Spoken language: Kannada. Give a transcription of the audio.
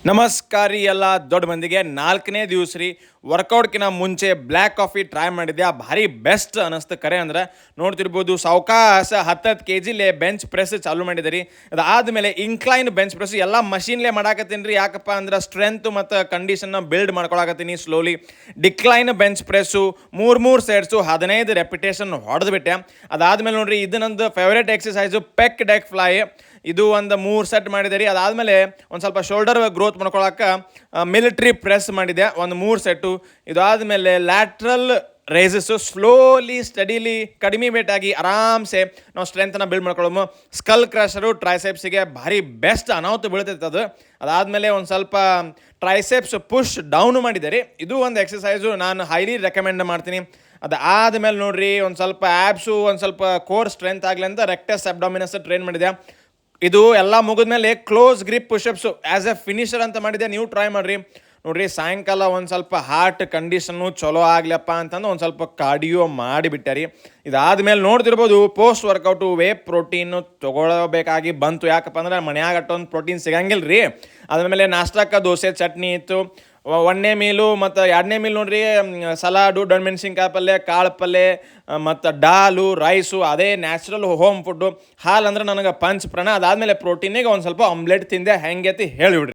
ನಮಸ್ಕಾರ ರೀ ಎಲ್ಲ ದೊಡ್ಡ ಮಂದಿಗೆ. 4ನೇ ದಿವಸ ರೀ ವರ್ಕೌಟ್ಕಿನ ಮುಂಚೆ ಬ್ಲ್ಯಾಕ್ ಕಾಫಿ ಟ್ರೈ ಮಾಡಿದ್ದೆ. ಭಾರಿ ಬೆಸ್ಟ್ ಅನ್ನಿಸ್ತು. ಕರೆ ಅಂದ್ರೆ ನೋಡ್ತಿರ್ಬೋದು, ಸಾವಕಾಶ 10 kg ಬೆಂಚ್ ಪ್ರೆಸ್ ಚಾಲೂ ಮಾಡಿದೆ ರೀ. ಅದಾದಮೇಲೆ ಇನ್ಕ್ಲೈನ್ ಬೆಂಚ್ ಪ್ರೆಸ್ ಎಲ್ಲ ಮಷೀನ್ಲೇ ಮಾಡಾಕತ್ತೀನಿ ರೀ. ಯಾಕಪ್ಪ ಅಂದ್ರೆ ಸ್ಟ್ರೆಂತ್ ಮತ್ತು ಕಂಡೀಷನ್ನ ಬಿಲ್ಡ್ ಮಾಡ್ಕೊಳಕತ್ತೀನಿ slowly. Decline bench press 3 sets 15 repetition ಹೊಡೆದ್ಬಿಟ್ಟೆ. ಅದಾದಮೇಲೆ ನೋಡ್ರಿ, ಇದು ನಂದು favourite exercise pec deck fly. ಇದು ಒಂದು 3 ಸೆಟ್ ಮಾಡಿದೆ ರೀ. ಅದಾದಮೇಲೆ ಒಂದು ಸ್ವಲ್ಪ ಶೋಲ್ಡರ್ ಗ್ರೋತ್ ಮಾಡ್ಕೊಳಕ್ಕೆ ಮಿಲಿಟ್ರಿ ಪ್ರೆಸ್ ಮಾಡಿದೆ ಒಂದು 3 ಸೆಟ್ಟು. ಇದಾದಮೇಲೆ ಲ್ಯಾಟ್ರಲ್ ರೈಸಸ್ಸು ಸ್ಲೋಲಿ ಸ್ಟಡಿಲಿ ಕಡಿಮೆ ವೇಟಾಗಿ ಆರಾಮ್ಸೆ ನಾವು ಸ್ಟ್ರೆಂತನ್ನ ಬಿಲ್ಡ್ ಮಾಡ್ಕೊಳ್ಳೋದು. ಸ್ಕಲ್ ಕ್ರಷರು ಟ್ರೈಸೆಪ್ಸಿಗೆ ಭಾರಿ ಬೆಸ್ಟ್ ಅನಾಹುತ ಬೀಳ್ತೈತೆ ಅದು. ಅದಾದಮೇಲೆ ಒಂದು ಸ್ವಲ್ಪ ಟ್ರೈಸೆಪ್ಸ್ ಪುಷ್ ಡೌನು ಮಾಡಿದೆ ರೀ. ಇದು ಒಂದು ಎಕ್ಸಸೈಸು ನಾನು ಹೈಲಿ ರೆಕಮೆಂಡ್ ಮಾಡ್ತೀನಿ. ಅದಾದಮೇಲೆ ನೋಡ್ರಿ, ಒಂದು ಸ್ವಲ್ಪ ಆ್ಯಪ್ಸು ಒಂದು ಸ್ವಲ್ಪ ಕೋರ್ ಸ್ಟ್ರೆಂತ್ ಆಗಲಿ ಅಂತ ರೆಕ್ಟಸ್ ಅಬ್ಡಾಮಿನಸ್ ಟ್ರೈನ್ ಮಾಡಿದೆ. ಇದು ಎಲ್ಲ ಮುಗಿದ್ಮೇಲೆ close grip pushups as a finisher ಅಂತ ಮಾಡಿದೆ. ನೀವು ಟ್ರೈ ಮಾಡಿರಿ. ನೋಡಿರಿ, ಸಾಯಂಕಾಲ ಒಂದು ಸ್ವಲ್ಪ ಹಾರ್ಟ್ ಕಂಡೀಷನ್ನು ಚಲೋ ಆಗ್ಲಪ್ಪ ಅಂತಂದು ಒಂದು ಸ್ವಲ್ಪ ಕಾರ್ಡಿಯೋ ಮಾಡಿಬಿಟ್ಟೆ ರೀ. ಇದಾದಮೇಲೆ ನೋಡ್ತಿರ್ಬೋದು, ಪೋಸ್ಟ್ ವರ್ಕೌಟು ವೇ ಪ್ರೋಟೀನು ತೊಗೊಳ್ಬೇಕಾಗಿ ಬಂತು. ಯಾಕಪ್ಪ ಅಂದ್ರೆ ಮನ್ಯಾಗ ಅಷ್ಟೊಂದು ಪ್ರೋಟೀನ್ ಸಿಗಂಗಿಲ್ಲ ರೀ. ಅದಾದಮೇಲೆ ನಾಷ್ಟಕ್ಕೆ ದೋಸೆ ಚಟ್ನಿ ಇತ್ತು. 1ನೇ ಮೀಲು ಮತ್ತು 2ನೇ ಮೀಲ್ ನೋಡ್ರಿ, ಸಲಾಡು, ಮೆಣಸಿನ್ಕಾಯಿ ಪಲ್ಯ, ಕಾಳು ಪಲ್ಯ ಮತ್ತು ಡಾಲು ರೈಸು, ಅದೇ ನ್ಯಾಚುರಲ್ ಹೋಮ್ ಫುಡ್ಡು. ಹಾಲು ಅಂದ್ರೆ ನನಗೆ ಪಂಚ್ ಪ್ರಾಣ. ಅದಾದಮೇಲೆ ಪ್ರೋಟೀನಿಗೆ ಒಂದು ಸ್ವಲ್ಪ ಆಮ್ಲೆಟ್ ತಿಂದೆ. ಹೆಂಗೈತಿ ಹೇಳಿಬಿಡ್ರಿ.